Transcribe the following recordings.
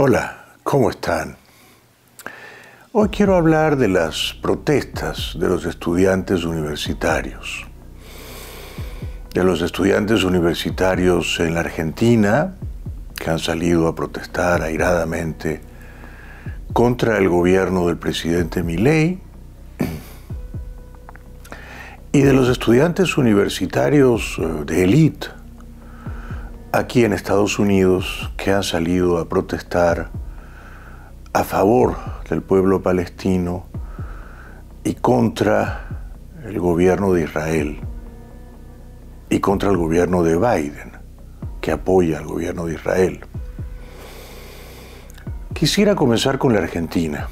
Hola, ¿cómo están? Hoy quiero hablar de las protestas de los estudiantes universitarios. De los estudiantes universitarios en la Argentina que han salido a protestar airadamente contra el gobierno del presidente Milei y de los estudiantes universitarios de élite aquí en Estados Unidos que han salido a protestar a favor del pueblo palestino y contra el gobierno de Israel y contra el gobierno de Biden, que apoya al gobierno de Israel. Quisiera comenzar con la Argentina.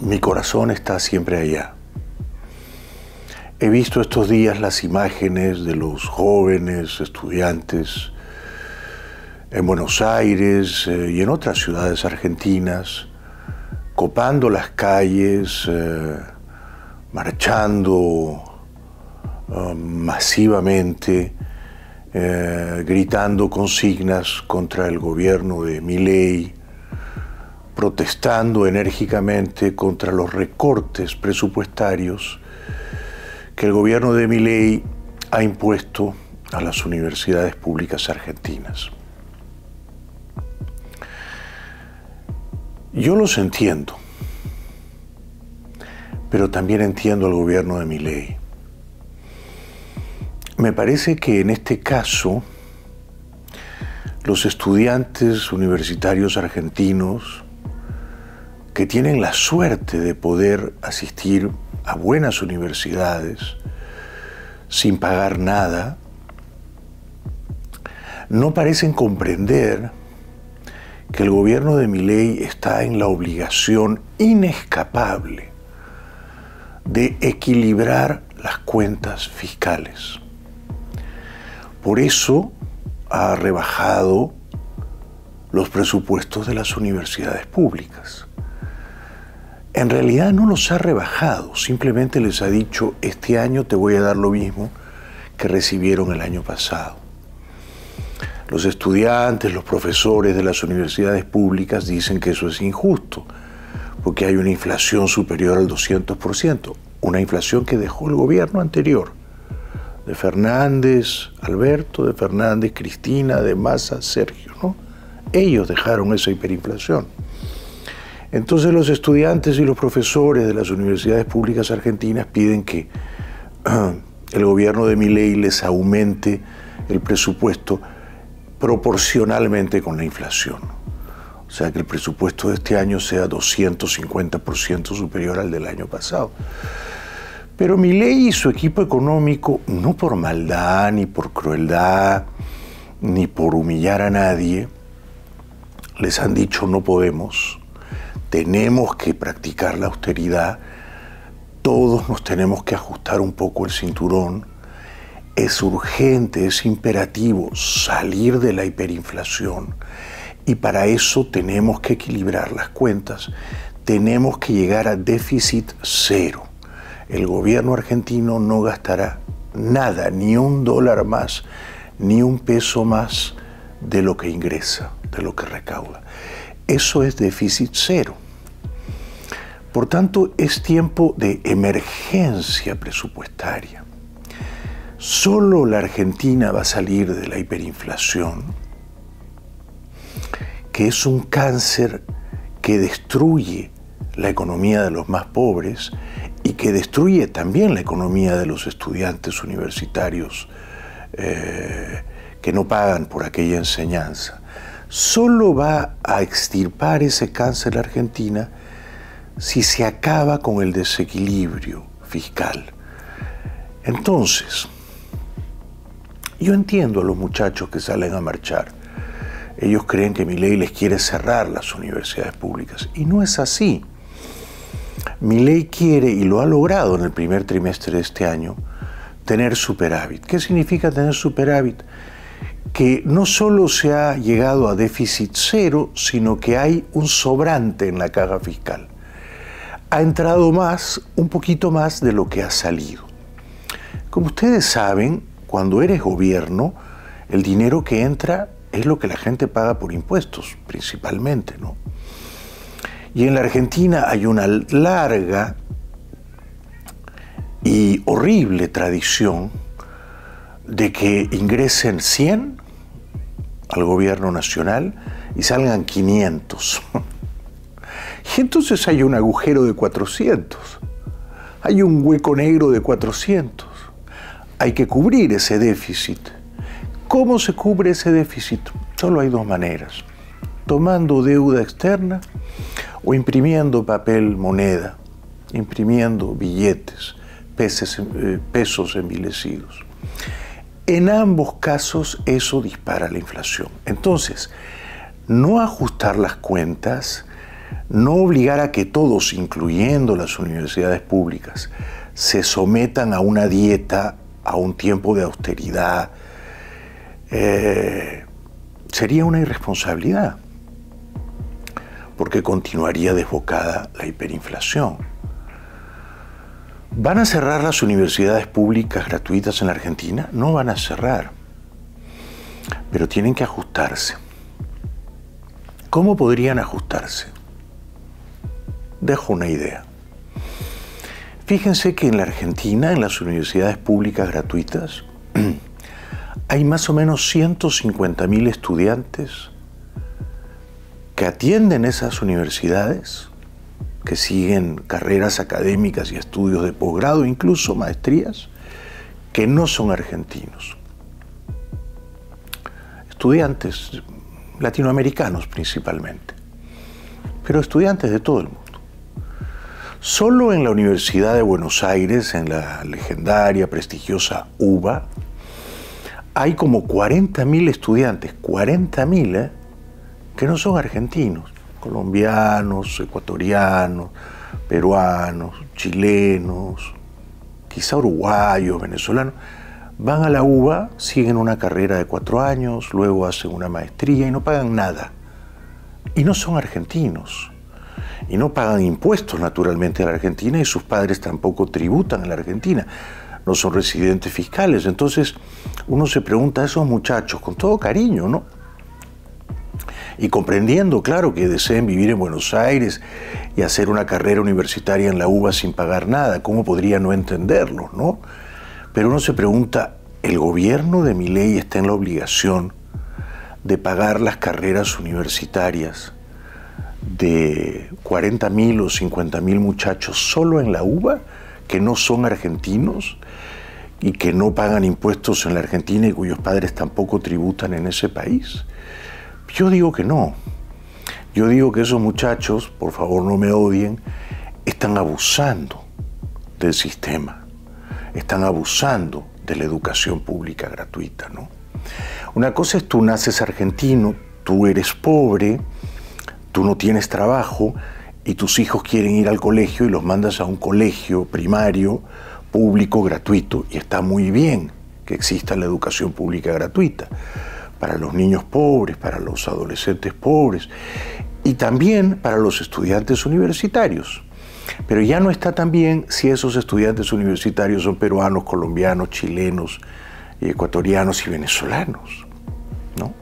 Mi corazón está siempre allá. He visto estos días las imágenes de los jóvenes estudiantes en Buenos Aires y en otras ciudades argentinas, copando las calles, marchando masivamente, gritando consignas contra el gobierno de Milei, protestando enérgicamente contra los recortes presupuestarios que el gobierno de Milei ha impuesto a las universidades públicas argentinas. Yo los entiendo, pero también entiendo al gobierno de Milei. Me parece que en este caso los estudiantes universitarios argentinos que tienen la suerte de poder asistir a buenas universidades sin pagar nada, no parecen comprender que el gobierno de Milei está en la obligación inescapable de equilibrar las cuentas fiscales. Por eso ha rebajado los presupuestos de las universidades públicas. En realidad no los ha rebajado, simplemente les ha dicho, este año te voy a dar lo mismo que recibieron el año pasado. Los estudiantes, los profesores de las universidades públicas dicen que eso es injusto, porque hay una inflación superior al 200%, una inflación que dejó el gobierno anterior, de Fernández, Alberto, de Fernández, Cristina, de Massa, Sergio, ¿no? Ellos dejaron esa hiperinflación. Entonces los estudiantes y los profesores de las universidades públicas argentinas piden que el gobierno de Milei les aumente el presupuesto proporcionalmente con la inflación. O sea, que el presupuesto de este año sea 250% superior al del año pasado. Pero Milei y su equipo económico, no por maldad, ni por crueldad, ni por humillar a nadie, les han dicho no podemos. Tenemos que practicar la austeridad, todos nos tenemos que ajustar un poco el cinturón. Es urgente, es imperativo salir de la hiperinflación y para eso tenemos que equilibrar las cuentas, tenemos que llegar a déficit cero. El gobierno argentino no gastará nada, ni $1 más, ni un peso más de lo que ingresa, de lo que recauda. Eso es déficit cero. Por tanto, es tiempo de emergencia presupuestaria. Solo la Argentina va a salir de la hiperinflación, que es un cáncer que destruye la economía de los más pobres y que destruye también la economía de los estudiantes universitarios que no pagan por aquella enseñanza. Solo va a extirpar ese cáncer la Argentina si se acaba con el desequilibrio fiscal. Entonces, yo entiendo a los muchachos que salen a marchar. Ellos creen que Milei les quiere cerrar las universidades públicas. Y no es así. Milei quiere, y lo ha logrado en el primer trimestre de este año, tener superávit. ¿Qué significa tener superávit? Que no solo se ha llegado a déficit cero, sino que hay un sobrante en la caja fiscal. Ha entrado más, un poquito más de lo que ha salido. Como ustedes saben, cuando eres gobierno, el dinero que entra es lo que la gente paga por impuestos, principalmente, ¿no? Y en la Argentina hay una larga y horrible tradición de que ingresen 100 al gobierno nacional y salgan 500. Y entonces hay un agujero de 400. Hay un hueco negro de 400. Hay que cubrir ese déficit. ¿Cómo se cubre ese déficit? Solo hay dos maneras: tomando deuda externa o imprimiendo papel moneda, imprimiendo billetes, pesos envilecidos. En ambos casos eso dispara la inflación. Entonces, no ajustar las cuentas, no obligar a que todos, incluyendo las universidades públicas, se sometan a una dieta, a un tiempo de austeridad, sería una irresponsabilidad, porque continuaría desbocada la hiperinflación. ¿Van a cerrar las universidades públicas gratuitas en la Argentina? No van a cerrar, pero tienen que ajustarse. ¿Cómo podrían ajustarse? Dejo una idea. Fíjense que en la Argentina, en las universidades públicas gratuitas, hay más o menos 150.000 estudiantes que atienden esas universidades, que siguen carreras académicas y estudios de posgrado, incluso maestrías, que no son argentinos. Estudiantes latinoamericanos principalmente, pero estudiantes de todo el mundo. Solo en la Universidad de Buenos Aires, en la legendaria, prestigiosa UBA, hay como 40.000 estudiantes, 40.000, que no son argentinos, colombianos, ecuatorianos, peruanos, chilenos, quizá uruguayos, venezolanos. Van a la UBA, siguen una carrera de 4 años, luego hacen una maestría y no pagan nada. Y no son argentinos. Y no pagan impuestos, naturalmente, a la Argentina, y sus padres tampoco tributan en la Argentina. No son residentes fiscales. Entonces, uno se pregunta a esos muchachos, con todo cariño, ¿no? Y comprendiendo, claro, que deseen vivir en Buenos Aires y hacer una carrera universitaria en la UBA sin pagar nada, ¿cómo podría no entenderlo, no? Pero uno se pregunta, ¿el gobierno de Milei está en la obligación de pagar las carreras universitarias de 40.000 o 50.000 muchachos solo en la UBA, que no son argentinos y que no pagan impuestos en la Argentina y cuyos padres tampoco tributan en ese país? Yo digo que no. Yo digo que esos muchachos, por favor no me odien, están abusando del sistema, están abusando de la educación pública gratuita, ¿no? Una cosa es, tú naces argentino, tú eres pobre, tú no tienes trabajo y tus hijos quieren ir al colegio y los mandas a un colegio primario, público, gratuito. Y está muy bien que exista la educación pública gratuita para los niños pobres, para los adolescentes pobres y también para los estudiantes universitarios. Pero ya no está tan bien si esos estudiantes universitarios son peruanos, colombianos, chilenos, ecuatorianos y venezolanos, ¿no?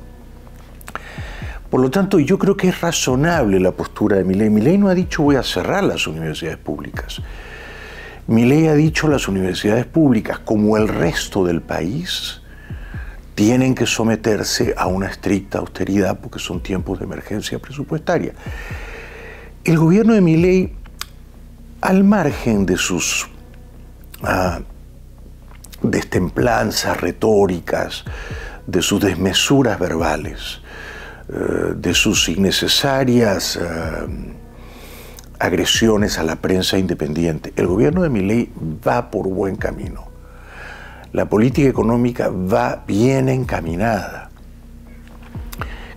Por lo tanto, yo creo que es razonable la postura de Milei. Milei no ha dicho voy a cerrar las universidades públicas. Milei ha dicho las universidades públicas, como el resto del país, tienen que someterse a una estricta austeridad porque son tiempos de emergencia presupuestaria. El gobierno de Milei, al margen de sus destemplanzas retóricas, de sus desmesuras verbales, de sus innecesarias agresiones a la prensa independiente, el gobierno de Milei va por buen camino. La política económica va bien encaminada.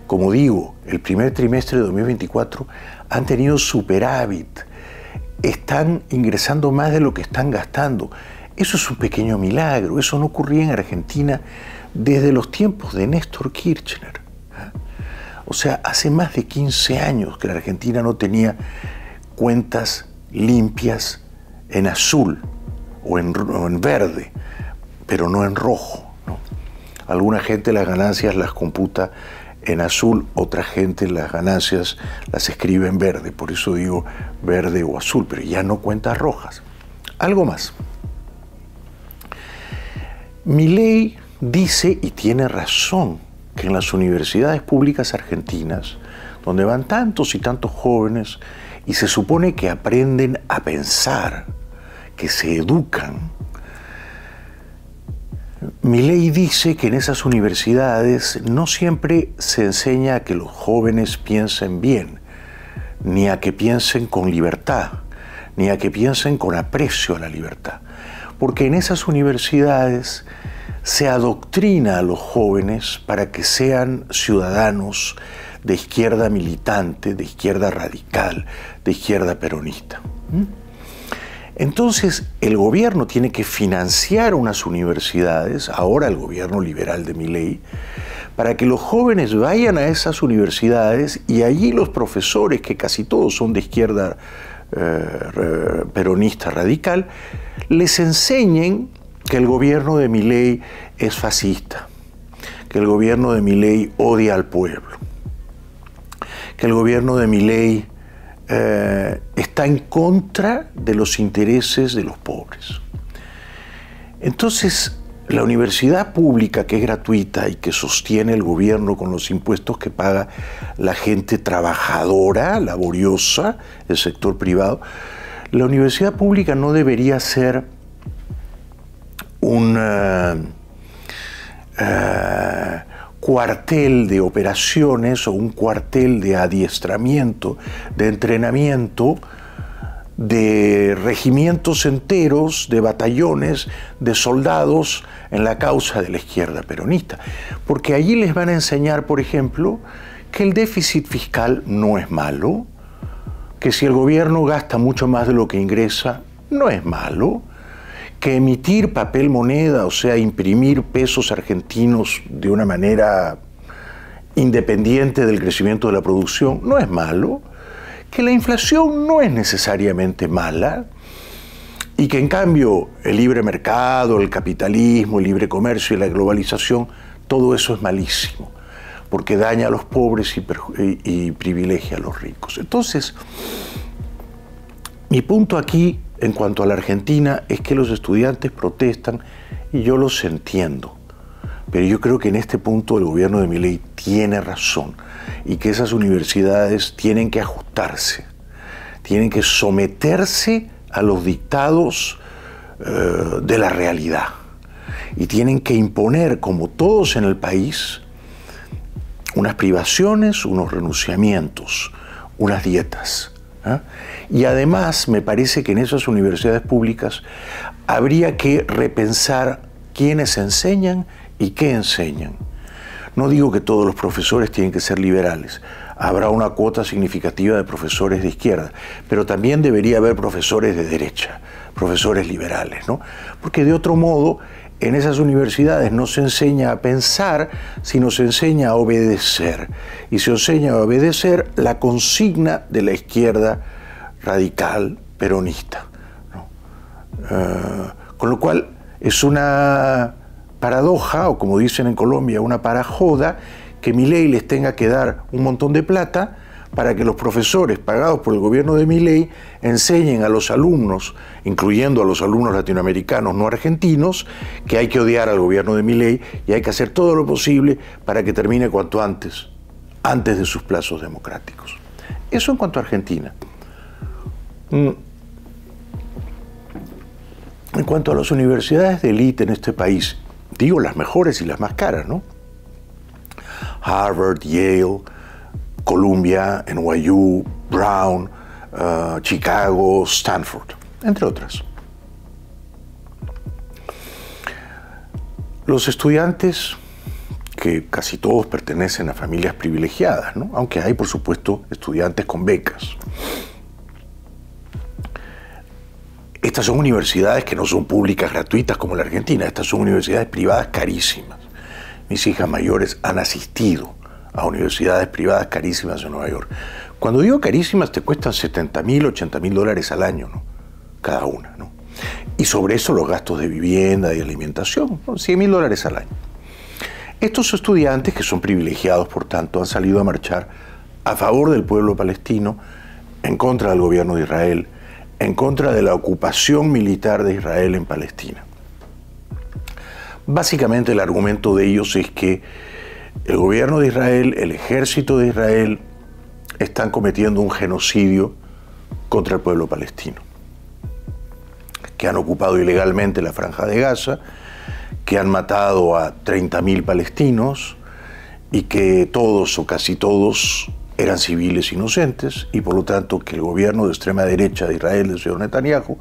Como digo, el primer trimestre de 2024 han tenido superávit, están ingresando más de lo que están gastando. Eso es un pequeño milagro, eso no ocurría en Argentina desde los tiempos de Néstor Kirchner. O sea, hace más de 15 años que la Argentina no tenía cuentas limpias en azul o en verde, pero no en rojo, ¿no? Alguna gente las ganancias las computa en azul, otra gente las ganancias las escribe en verde, por eso digo verde o azul, pero ya no cuentas rojas. Algo más. Milei dice, y tiene razón, que en las universidades públicas argentinas, donde van tantos y tantos jóvenes, y se supone que aprenden a pensar, que se educan, Milei dice que en esas universidades no siempre se enseña a que los jóvenes piensen bien, ni a que piensen con libertad, ni a que piensen con aprecio a la libertad. Porque en esas universidades se adoctrina a los jóvenes para que sean ciudadanos de izquierda militante, de izquierda radical, de izquierda peronista. Entonces, el gobierno tiene que financiar unas universidades, ahora el gobierno liberal de Milei, para que los jóvenes vayan a esas universidades y allí los profesores, que casi todos son de izquierda peronista radical, les enseñen que el gobierno de Milei es fascista, que el gobierno de Milei odia al pueblo, que el gobierno de Milei está en contra de los intereses de los pobres. Entonces, la universidad pública, que es gratuita y que sostiene el gobierno con los impuestos que paga la gente trabajadora, laboriosa, el sector privado, la universidad pública no debería ser un cuartel de operaciones o un cuartel de adiestramiento, de entrenamiento de regimientos enteros, de batallones, de soldados en la causa de la izquierda peronista. Porque allí les van a enseñar, por ejemplo, que el déficit fiscal no es malo, que si el gobierno gasta mucho más de lo que ingresa, no es malo, que emitir papel moneda, o sea, imprimir pesos argentinos de una manera independiente del crecimiento de la producción, no es malo, que la inflación no es necesariamente mala y que en cambio el libre mercado, el capitalismo, el libre comercio y la globalización, todo eso es malísimo, porque daña a los pobres y privilegia a los ricos. Entonces, mi punto aquí en cuanto a la Argentina es que los estudiantes protestan y yo los entiendo, pero yo creo que en este punto el gobierno de Milei tiene razón y que esas universidades tienen que ajustarse, tienen que someterse a los dictados de la realidad y tienen que imponer, como todos en el país, unas privaciones, unos renunciamientos, unas dietas. Y además me parece que en esas universidades públicas habría que repensar quiénes enseñan y qué enseñan. No digo que todos los profesores tienen que ser liberales, habrá una cuota significativa de profesores de izquierda, pero también debería haber profesores de derecha, profesores liberales, ¿no? Porque de otro modo en esas universidades no se enseña a pensar, sino se enseña a obedecer. Y se enseña a obedecer la consigna de la izquierda radical peronista, ¿no? Con lo cual es una paradoja, o como dicen en Colombia, una parajoda, que Milei les tenga que dar un montón de plata para que los profesores pagados por el gobierno de Milei enseñen a los alumnos, incluyendo a los alumnos latinoamericanos no argentinos, que hay que odiar al gobierno de Milei y hay que hacer todo lo posible para que termine cuanto antes de sus plazos democráticos. Eso en cuanto a Argentina. En cuanto a las universidades de élite en este país, digo las mejores y las más caras, ¿no? Harvard, Yale, Columbia, NYU, Brown, Chicago, Stanford, entre otras. Los estudiantes, que casi todos pertenecen a familias privilegiadas, ¿no? Aunque hay, por supuesto, estudiantes con becas. Estas son universidades que no son públicas gratuitas como la Argentina, estas son universidades privadas carísimas. Mis hijas mayores han asistido a universidades privadas carísimas en Nueva York. Cuando digo carísimas, te cuestan $70.000, $80.000 al año, ¿no? Cada una, ¿no? Y sobre eso los gastos de vivienda y alimentación, ¿no? $100.000 al año. Estos estudiantes, que son privilegiados por tanto, han salido a marchar a favor del pueblo palestino, en contra del gobierno de Israel, en contra de la ocupación militar de Israel en Palestina. Básicamente el argumento de ellos es que el gobierno de Israel, el ejército de Israel, están cometiendo un genocidio contra el pueblo palestino, que han ocupado ilegalmente la Franja de Gaza, que han matado a 30.000 palestinos y que todos o casi todos eran civiles inocentes, y por lo tanto que el gobierno de extrema derecha de Israel, del señor Netanyahu,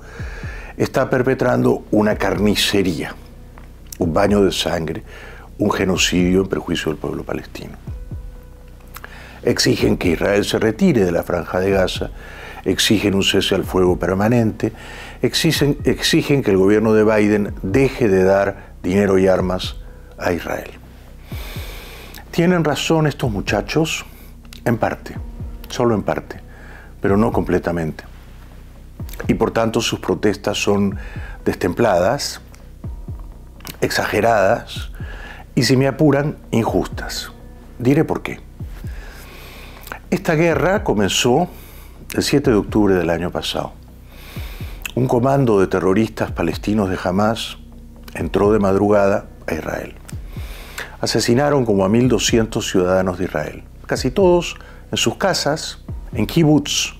está perpetrando una carnicería, un baño de sangre, un genocidio en perjuicio del pueblo palestino. Exigen que Israel se retire de la Franja de Gaza, exigen un cese al fuego permanente, exigen que el gobierno de Biden deje de dar dinero y armas a Israel. Tienen razón estos muchachos, en parte, solo en parte, pero no completamente. Y por tanto sus protestas son destempladas, exageradas y, si me apuran, injustas. Diré por qué. Esta guerra comenzó el 7 de octubre del año pasado. Un comando de terroristas palestinos de Hamás entró de madrugada a Israel. Asesinaron como a 1.200 ciudadanos de Israel, casi todos en sus casas, en kibbutz,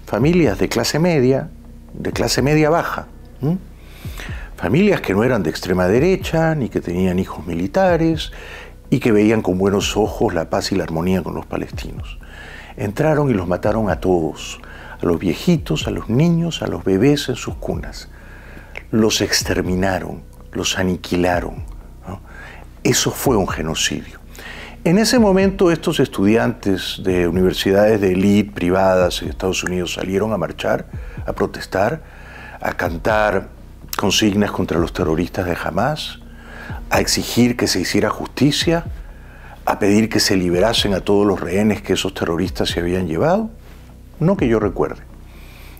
familias de clase media baja, familias que no eran de extrema derecha, ni que tenían hijos militares, y que veían con buenos ojos la paz y la armonía con los palestinos. Entraron y los mataron a todos, a los viejitos, a los niños, a los bebés en sus cunas. Los exterminaron, los aniquilaron, ¿no? Eso fue un genocidio. En ese momento estos estudiantes de universidades de élite privadas en Estados Unidos salieron a marchar, a protestar, a cantar consignas contra los terroristas de Hamás, a exigir que se hiciera justicia, a pedir que se liberasen a todos los rehenes que esos terroristas se habían llevado. No que yo recuerde.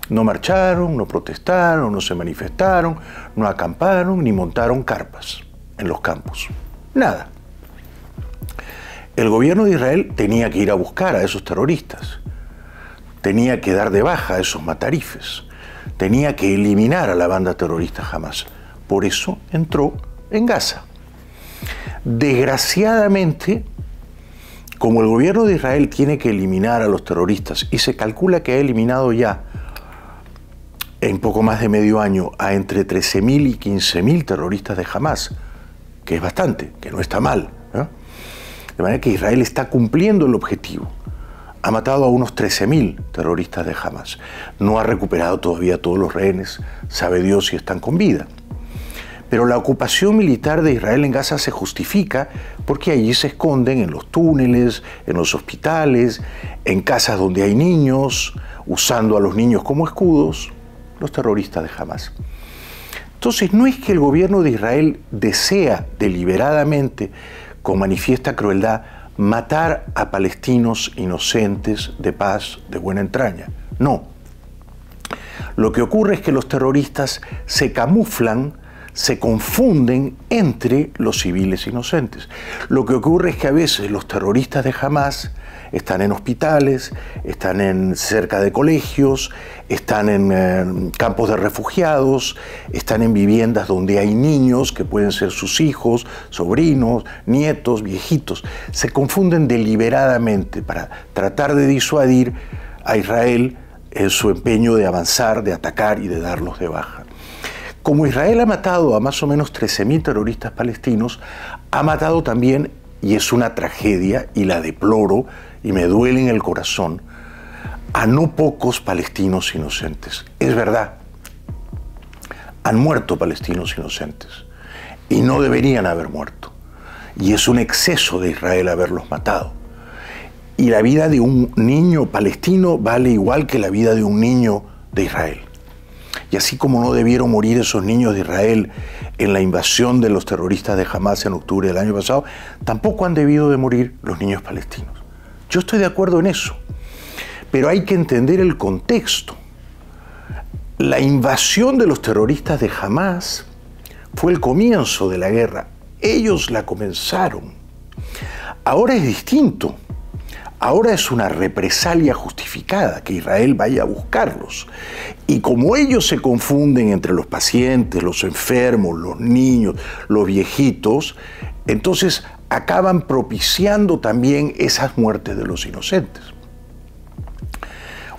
No marcharon, no protestaron, no se manifestaron, no acamparon, ni montaron carpas en los campos. Nada. El gobierno de Israel tenía que ir a buscar a esos terroristas, tenía que dar de baja a esos matarifes, tenía que eliminar a la banda terrorista Hamás. Por eso entró en Gaza. Desgraciadamente, como el gobierno de Israel tiene que eliminar a los terroristas, y se calcula que ha eliminado ya en poco más de medio año a entre 13.000 y 15.000 terroristas de Hamás, que es bastante, que no está mal, ¿no? De manera que Israel está cumpliendo el objetivo. Ha matado a unos 13.000 terroristas de Hamás. No ha recuperado todavía todos los rehenes, sabe Dios si están con vida. Pero la ocupación militar de Israel en Gaza se justifica porque allí se esconden en los túneles, en los hospitales, en casas donde hay niños, usando a los niños como escudos, los terroristas de Hamás. Entonces, no es que el gobierno de Israel desea deliberadamente, con manifiesta crueldad, matar a palestinos inocentes, de paz, de buena entraña. No. Lo que ocurre es que los terroristas se camuflan, se confunden entre los civiles inocentes. Lo que ocurre es que a veces los terroristas de Hamás están en hospitales, están cerca de colegios, están en campos de refugiados, están en viviendas donde hay niños que pueden ser sus hijos, sobrinos, nietos, viejitos. Se confunden deliberadamente para tratar de disuadir a Israel en su empeño de avanzar, de atacar y de darlos de baja. Como Israel ha matado a más o menos 13.000 terroristas palestinos, ha matado también, y es una tragedia, y la deploro, y me duele en el corazón, a no pocos palestinos inocentes. Es verdad, han muerto palestinos inocentes, y no deberían haber muerto. Y es un exceso de Israel haberlos matado. Y la vida de un niño palestino vale igual que la vida de un niño de Israel. Y así como no debieron morir esos niños de Israel en la invasión de los terroristas de Hamás en octubre del año pasado, tampoco han debido de morir los niños palestinos. Yo estoy de acuerdo en eso, pero hay que entender el contexto. La invasión de los terroristas de Hamás fue el comienzo de la guerra. Ellos la comenzaron. Ahora es distinto. Ahora es una represalia justificada, que Israel vaya a buscarlos. Y como ellos se confunden entre los pacientes, los enfermos, los niños, los viejitos, entonces acaban propiciando también esas muertes de los inocentes.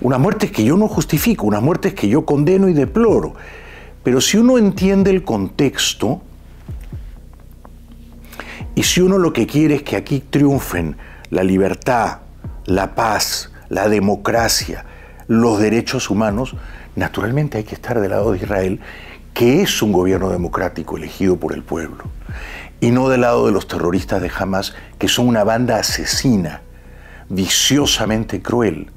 Unas muertes que yo no justifico, unas muertes que yo condeno y deploro. Pero si uno entiende el contexto, y si uno lo que quiere es que aquí triunfen la libertad, la paz, la democracia, los derechos humanos, naturalmente hay que estar del lado de Israel, que es un gobierno democrático elegido por el pueblo, y no del lado de los terroristas de Hamas, que son una banda asesina, viciosamente cruel,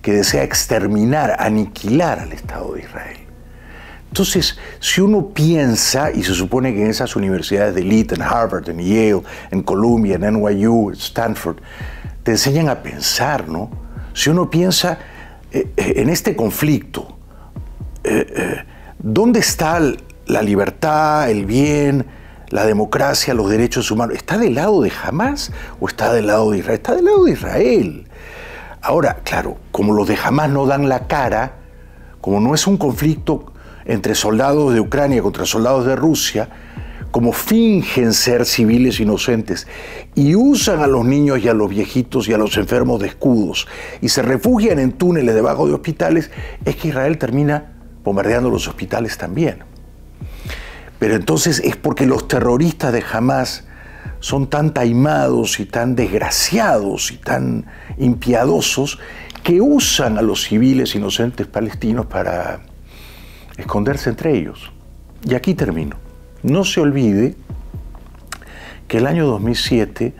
que desea exterminar, aniquilar al Estado de Israel. Entonces, si uno piensa, y se supone que en esas universidades de élite, en Harvard, en Yale, en Columbia, en NYU, en Stanford, te enseñan a pensar, ¿no? Si uno piensa en este conflicto, ¿dónde está la libertad, el bien, la democracia, los derechos humanos? ¿Está del lado de Hamas o está del lado de Israel? Está del lado de Israel. Ahora, claro, como los de Hamas no dan la cara, como no es un conflicto entre soldados de Ucrania contra soldados de Rusia, como fingen ser civiles inocentes y usan a los niños y a los viejitos y a los enfermos de escudos y se refugian en túneles debajo de hospitales, es que Israel termina bombardeando los hospitales también. Pero entonces es porque los terroristas de Hamas son tan taimados y tan desgraciados y tan impiadosos que usan a los civiles inocentes palestinos para esconderse entre ellos. Y aquí termino. No se olvide que el año 2007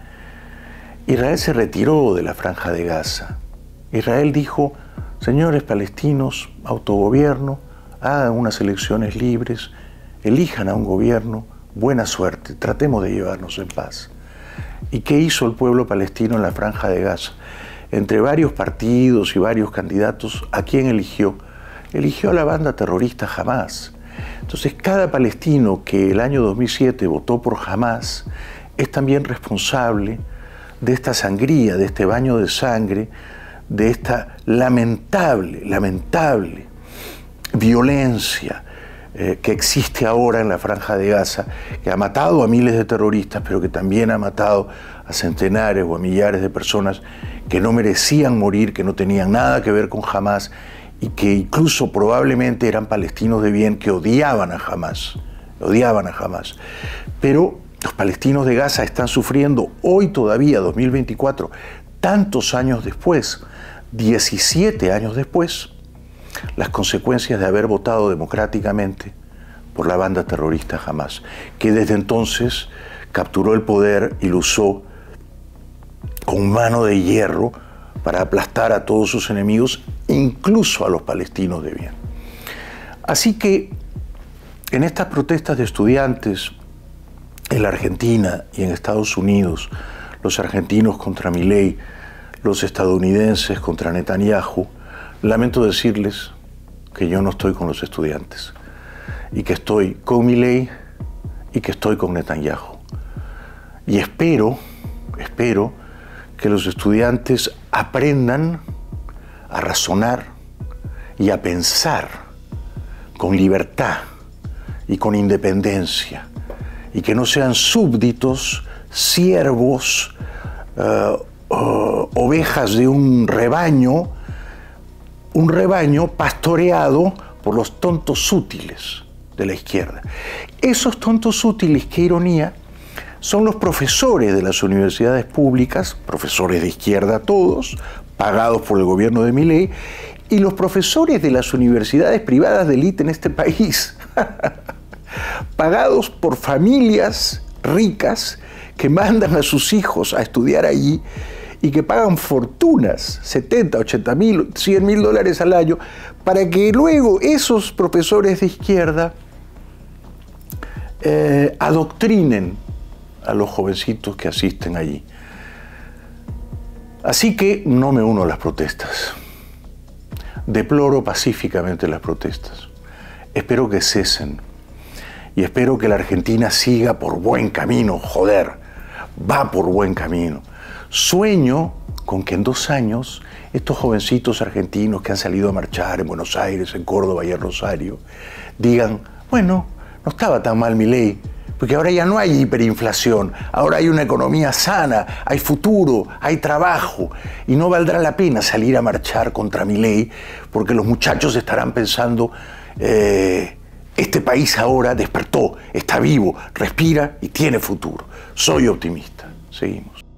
Israel se retiró de la Franja de Gaza. Israel dijo, señores palestinos, autogobierno, hagan unas elecciones libres, elijan a un gobierno, buena suerte, tratemos de llevarnos en paz. ¿Y qué hizo el pueblo palestino en la Franja de Gaza? Entre varios partidos y varios candidatos, ¿a quién eligió? Eligió a la banda terrorista Hamas. Entonces, cada palestino que el año 2007 votó por Hamas es también responsable de esta sangría, de este baño de sangre, de esta lamentable violencia que existe ahora en la Franja de Gaza, que ha matado a miles de terroristas, pero que también ha matado a centenares o a millares de personas que no merecían morir, que no tenían nada que ver con Hamas, y que incluso probablemente eran palestinos de bien que odiaban a Hamas. Pero los palestinos de Gaza están sufriendo hoy todavía, 2024, tantos años después, 17 años después, las consecuencias de haber votado democráticamente por la banda terrorista Hamas, que desde entonces capturó el poder y lo usó con mano de hierro para aplastar a todos sus enemigos, incluso a los palestinos de bien. Así que en estas protestas de estudiantes en la Argentina y en Estados Unidos, los argentinos contra Milei, los estadounidenses contra Netanyahu, lamento decirles que yo no estoy con los estudiantes y que estoy con Milei y que estoy con Netanyahu. Y espero que los estudiantes aprendan a razonar y a pensar con libertad y con independencia, y que no sean súbditos, siervos, ovejas de un rebaño pastoreado por los tontos útiles de la izquierda. Esos tontos útiles, qué ironía, son los profesores de las universidades públicas, profesores de izquierda todos, pagados por el gobierno de Milei, y los profesores de las universidades privadas de élite en este país, pagados por familias ricas que mandan a sus hijos a estudiar allí y que pagan fortunas, 70, 80 mil, 100 mil dólares al año, para que luego esos profesores de izquierda adoctrinen a los jovencitos que asisten allí. Así que no me uno a las protestas. Deploro pacíficamente las protestas. Espero que cesen. Y espero que la Argentina siga por buen camino, joder, va por buen camino. Sueño con que en 2 años estos jovencitos argentinos que han salido a marchar en Buenos Aires, en Córdoba y en Rosario, digan, bueno, no estaba tan mal Milei, porque ahora ya no hay hiperinflación, ahora hay una economía sana, hay futuro, hay trabajo, y no valdrá la pena salir a marchar contra Milei, porque los muchachos estarán pensando, este país ahora despertó, está vivo, respira y tiene futuro. Soy optimista. Seguimos.